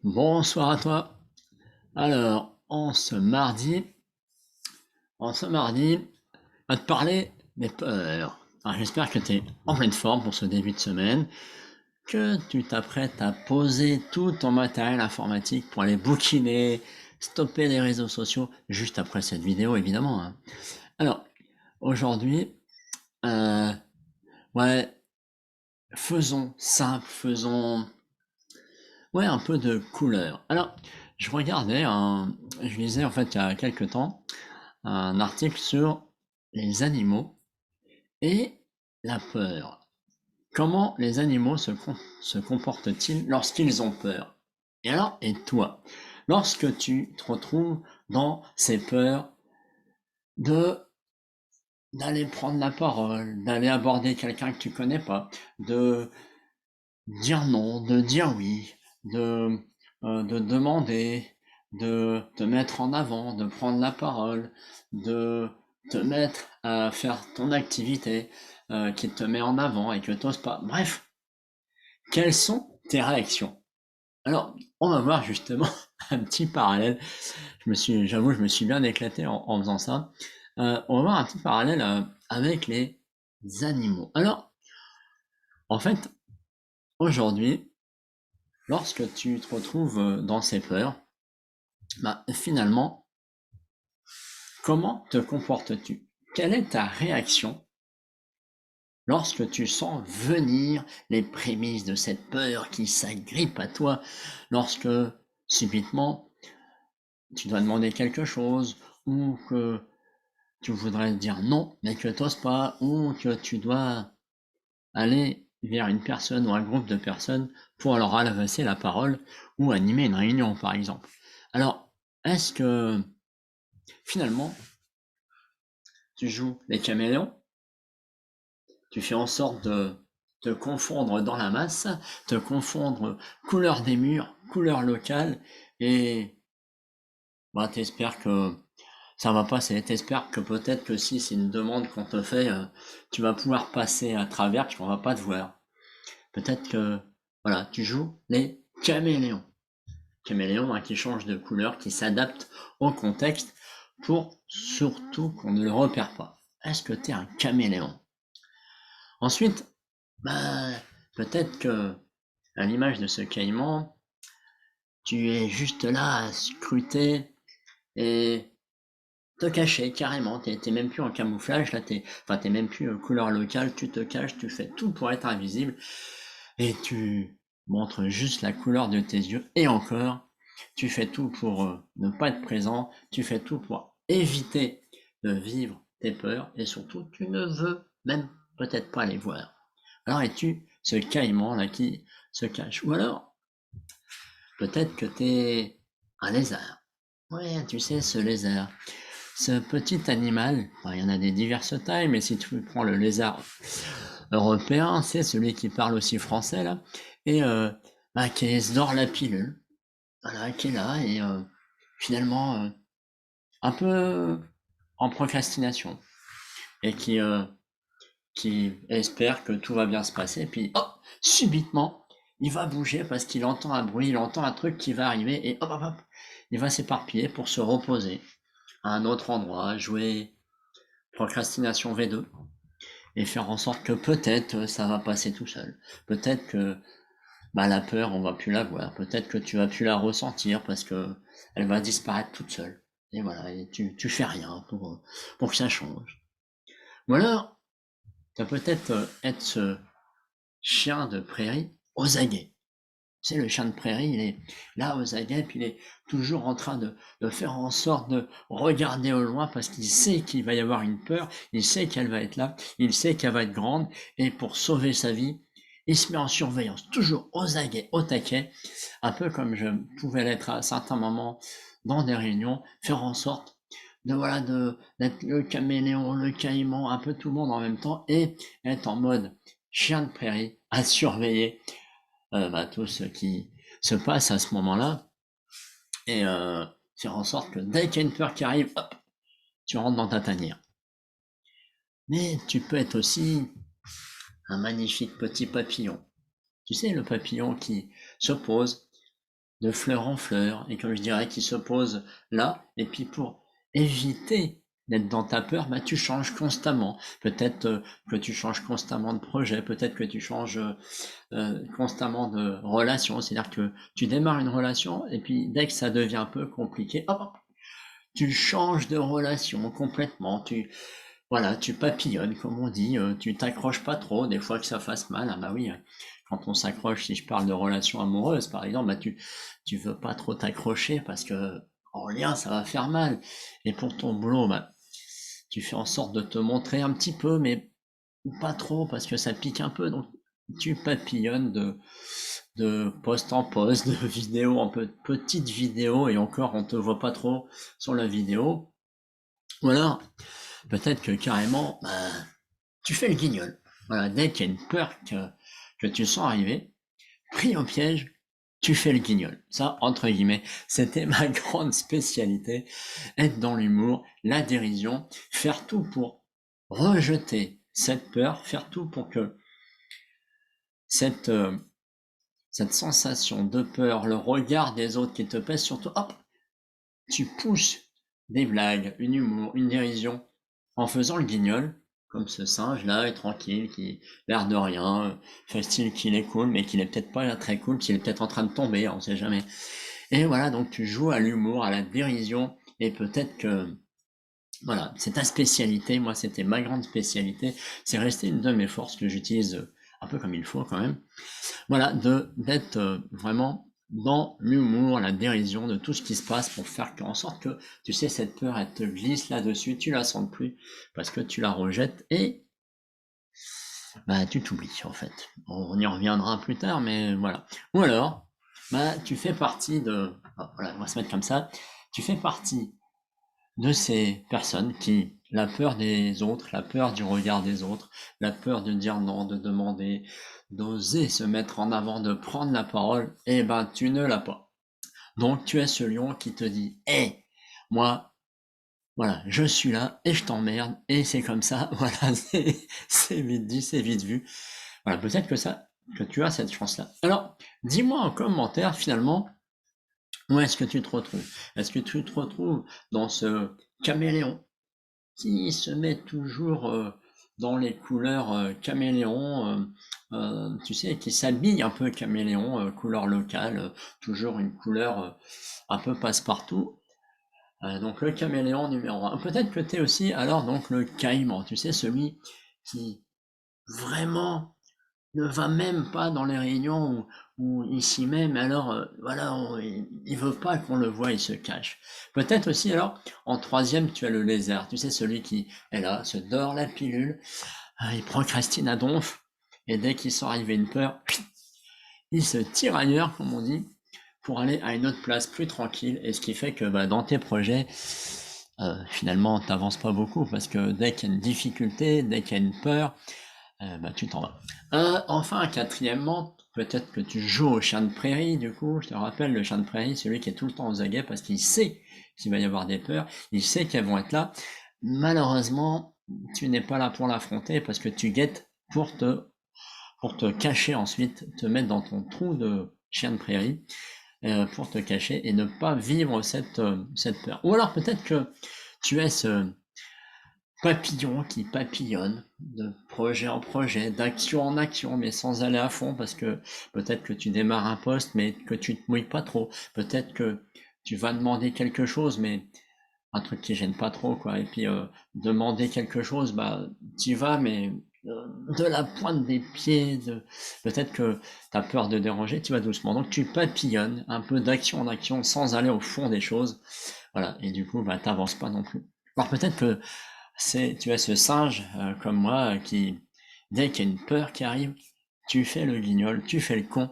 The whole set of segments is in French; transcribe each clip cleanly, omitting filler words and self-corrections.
Bonsoir à toi. Alors, en ce mardi, on va te parler des peurs. Alors, j'espère que tu es en pleine forme pour ce début de semaine, que tu t'apprêtes à poser tout ton matériel informatique pour aller bouquiner, stopper les réseaux sociaux, juste après cette vidéo, évidemment, hein. Alors, aujourd'hui, euh, ouais, faisons simple, un peu de couleur. Alors, je lisais en fait il y a quelques temps un article sur les animaux et la peur. Comment les animaux se comportent-ils lorsqu'ils ont peur? Et alors, et toi, lorsque tu te retrouves dans ces peurs de d'aller prendre la parole, d'aller aborder quelqu'un que tu connais pas, de dire non, de dire oui, de demander, de te mettre en avant, de prendre la parole, de te mettre à faire ton activité qui te met en avant et que tu n'oses pas. Bref, quelles sont tes réactions? Alors, on va voir justement un petit parallèle. J'avoue, je me suis bien éclaté en faisant ça. On va voir un petit parallèle avec les animaux. Alors, en fait, aujourd'hui, lorsque tu te retrouves dans ces peurs, bah, finalement, comment te comportes-tu? Quelle est ta réaction lorsque tu sens venir les prémices de cette peur qui s'agrippe à toi, lorsque subitement tu dois demander quelque chose, ou que tu voudrais dire non, mais que tu n'oses pas, ou que tu dois aller vers une personne ou un groupe de personnes pour leur adresser la parole ou animer une réunion, par exemple. Alors, est-ce que finalement, tu joues les caméléons, tu fais en sorte de te confondre dans la masse, te confondre couleur des murs, couleur locale, et bah, t'espères que ça va passer, t'espères que peut-être que si c'est une demande qu'on te fait, tu vas pouvoir passer à travers parce qu'on va pas te voir. Peut-être que, voilà, tu joues les caméléons. Caméléons hein, qui changent de couleur, qui s'adaptent au contexte pour surtout qu'on ne le repère pas. Est-ce que tu es un caméléon? Ensuite, bah, peut-être que, à l'image de ce caïman, tu es juste là à scruter et te cacher carrément. T'es même plus en camouflage, là, t'es même plus couleur locale, tu te caches, tu fais tout pour être invisible et tu montres juste la couleur de tes yeux. Et encore, tu fais tout pour ne pas être présent, tu fais tout pour éviter de vivre tes peurs et surtout, tu ne veux même peut-être pas les voir. Alors es-tu ce caïman là qui se cache? Ou alors, peut-être que t'es un lézard. Ouais, tu sais, ce lézard. Ce petit animal, enfin, il y en a des diverses tailles, mais si tu prends le lézard européen, c'est celui qui parle aussi français là, et bah, qui se dort la pilule, voilà, qui est là, et finalement un peu en procrastination, et qui espère que tout va bien se passer, puis hop, subitement, il va bouger parce qu'il entend un bruit, il entend un truc qui va arriver, et hop, hop, hop, il va s'éparpiller pour se reposer à un autre endroit, jouer procrastination V2, et faire en sorte que peut-être ça va passer tout seul. Peut-être que bah, la peur, on va plus la voir. Peut-être que tu vas plus la ressentir parce que elle va disparaître toute seule. Et voilà, et tu fais rien pour que ça change. Ou alors, tu vas peut-être être ce chien de prairie aux aguets. Tu sais, le chien de prairie, il est là aux aguets, puis il est toujours en train de faire en sorte de regarder au loin parce qu'il sait qu'il va y avoir une peur, il sait qu'elle va être là, il sait qu'elle va être grande, et pour sauver sa vie, il se met en surveillance, toujours aux aguets, au taquet, un peu comme je pouvais l'être à certains moments dans des réunions, faire en sorte d'être le caméléon, le caïman, un peu tout le monde en même temps, et être en mode chien de prairie à surveiller bah, tout ce qui se passe à ce moment-là, et faire en sorte que dès qu'il y a une peur qui arrive, hop, tu rentres dans ta tanière. Mais tu peux être aussi un magnifique petit papillon. Tu sais, le papillon qui se pose de fleur en fleur, et comme je dirais, qui se pose là, et puis pour éviter d'être dans ta peur, bah, tu changes constamment. Peut-être que tu changes constamment de projet, peut-être que tu changes constamment de relation, c'est-à-dire que tu démarres une relation, et puis dès que ça devient un peu compliqué, hop, tu changes de relation complètement, voilà, tu papillonnes, comme on dit, tu t'accroches pas trop, des fois que ça fasse mal. Ah bah oui, quand on s'accroche, si je parle de relations amoureuses, par exemple, bah tu veux pas trop t'accrocher parce que en lien, ça va faire mal. Et pour ton boulot, bah, tu fais en sorte de te montrer un petit peu, mais pas trop parce que ça pique un peu. Donc, tu papillonnes de poste en poste, de vidéo en petite vidéo, et encore, on te voit pas trop sur la vidéo. Ou alors, peut-être que carrément, bah, tu fais le guignol. Voilà, dès qu'il y a une peur que tu sens arriver, pris au piège, tu fais le guignol. Ça, entre guillemets, c'était ma grande spécialité. Être dans l'humour, la dérision, faire tout pour rejeter cette peur, faire tout pour que cette, euh, cette sensation de peur, le regard des autres qui te pèse sur toi, hop, tu pousses des blagues, une humour, une dérision en faisant le guignol, comme ce singe-là est tranquille, qui l'air de rien, fait style qu'il est cool, mais qu'il est peut-être pas très cool, qu'il est peut-être en train de tomber, on sait jamais. Et voilà, donc tu joues à l'humour, à la dérision, et peut-être que, voilà, c'est ta spécialité, moi c'était ma grande spécialité, c'est resté une de mes forces que j'utilise un peu comme il faut quand même. Voilà, d'être vraiment dans l'humour, la dérision de tout ce qui se passe pour faire en sorte que, tu sais, cette peur, elle te glisse là-dessus, tu la sens plus parce que tu la rejettes et bah, tu t'oublies en fait. On y reviendra plus tard, mais voilà. Ou alors, bah, tu fais partie de, voilà, on va se mettre comme ça, tu fais partie de ces personnes qui, la peur des autres, la peur du regard des autres, la peur de dire non, de demander, d'oser se mettre en avant, de prendre la parole, eh ben tu ne l'as pas. Donc tu es ce lion qui te dit, hé, moi, voilà, je suis là et je t'emmerde et c'est comme ça, voilà, c'est vite dit, c'est vite vu. Voilà, peut-être que tu as cette chance-là. Alors, dis-moi en commentaire finalement, où est-ce que tu te retrouves? Est-ce que tu te retrouves dans ce caméléon qui se met toujours dans les couleurs caméléon, tu sais, qui s'habille un peu caméléon, couleur locale, toujours une couleur un peu passe-partout. Donc le caméléon numéro un. Peut-être que tu es aussi alors donc le caïman, tu sais, celui qui vraiment ne va même pas dans les réunions ou ici même, alors voilà, il veut pas qu'on le voit, il se cache. Peut-être aussi alors, en troisième, tu as le lézard, tu sais, celui qui est là, se dort la pilule, il procrastine à donf, et dès qu'il sent arriver une peur, il se tire ailleurs, comme on dit, pour aller à une autre place plus tranquille, et ce qui fait que bah, dans tes projets, finalement, t'avances pas beaucoup, parce que dès qu'il y a une difficulté, dès qu'il y a une peur, bah, tu t'en vas. Enfin, quatrièmement, peut-être que tu joues au chien de prairie, du coup, je te rappelle, le chien de prairie, celui qui est tout le temps aux aguets parce qu'il sait qu'il va y avoir des peurs, il sait qu'elles vont être là. Malheureusement, tu n'es pas là pour l'affronter parce que tu guettes pour te cacher ensuite, te mettre dans ton trou de chien de prairie, pour te cacher et ne pas vivre cette peur. Ou alors peut-être que tu es ce papillon qui papillonne de projet en projet, d'action en action, mais sans aller à fond, parce que peut-être que tu démarres un poste, mais que tu te mouilles pas trop. Peut-être que tu vas demander quelque chose, mais un truc qui gêne pas trop, quoi. Et puis demander quelque chose, bah tu vas, mais de la pointe des pieds, peut-être que tu as peur de déranger, tu vas doucement. Donc tu papillonnes un peu d'action en action sans aller au fond des choses. Voilà, et du coup, bah t'avances pas non plus. Alors peut-être que tu as ce singe comme moi qui, dès qu'il y a une peur qui arrive, tu fais le guignol, tu fais le con,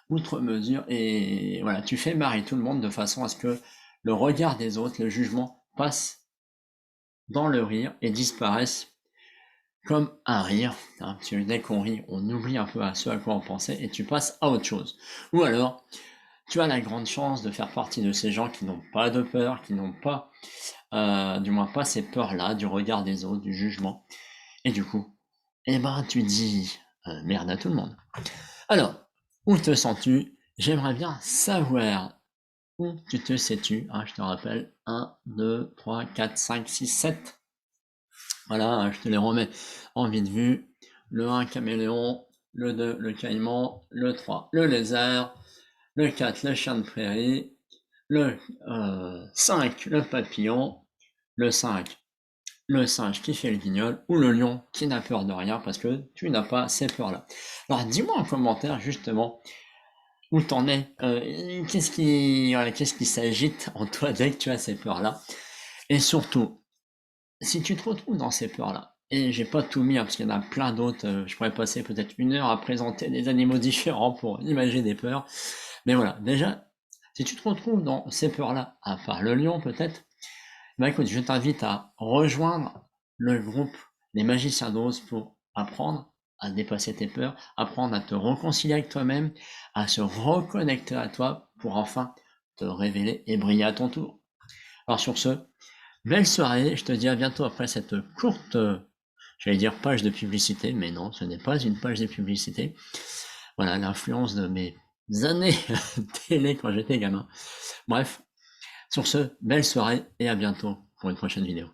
outre mesure, et voilà, tu fais marrer tout le monde de façon à ce que le regard des autres, le jugement, passe dans le rire et disparaisse comme un rire. Hein, parce que dès qu'on rit, on oublie un peu à ce à quoi on pensait et tu passes à autre chose. Ou alors, tu as la grande chance de faire partie de ces gens qui n'ont pas de peur, qui n'ont pas, du moins pas ces peurs-là, du regard des autres, du jugement. Et du coup, eh ben, tu dis merde à tout le monde. Alors, où te sens-tu? J'aimerais bien savoir où tu te sais-tu? Je te rappelle, 1, 2, 3, 4, 5, 6, 7. Voilà, je te les remets en vite vue. Le 1, caméléon. Le 2, le caïman. Le 3, le lézard. Le 4, le chien de prairie. Le 5, le papillon. Le 5, le singe qui fait le guignol, ou le lion qui n'a peur de rien parce que tu n'as pas ces peurs-là. Alors dis-moi en commentaire justement où t'en es, qu'est-ce qui s'agite en toi dès que tu as ces peurs-là, et surtout, si tu te retrouves dans ces peurs-là, et j'ai pas tout mis parce qu'il y en a plein d'autres, je pourrais passer peut-être 1 heure à présenter des animaux différents pour imaginer des peurs, mais voilà, déjà, si tu te retrouves dans ces peurs-là, à part le lion peut-être, bah écoute, je t'invite à rejoindre le groupe Les Magiciens d'Oz pour apprendre à dépasser tes peurs, apprendre à te réconcilier avec toi-même, à se reconnecter à toi pour enfin te révéler et briller à ton tour. Alors sur ce, belle soirée, je te dis à bientôt après cette courte, j'allais dire page de publicité, mais non, ce n'est pas une page de publicité. Voilà, l'influence de mes années télé quand j'étais gamin. Bref, sur ce, belle soirée et à bientôt pour une prochaine vidéo.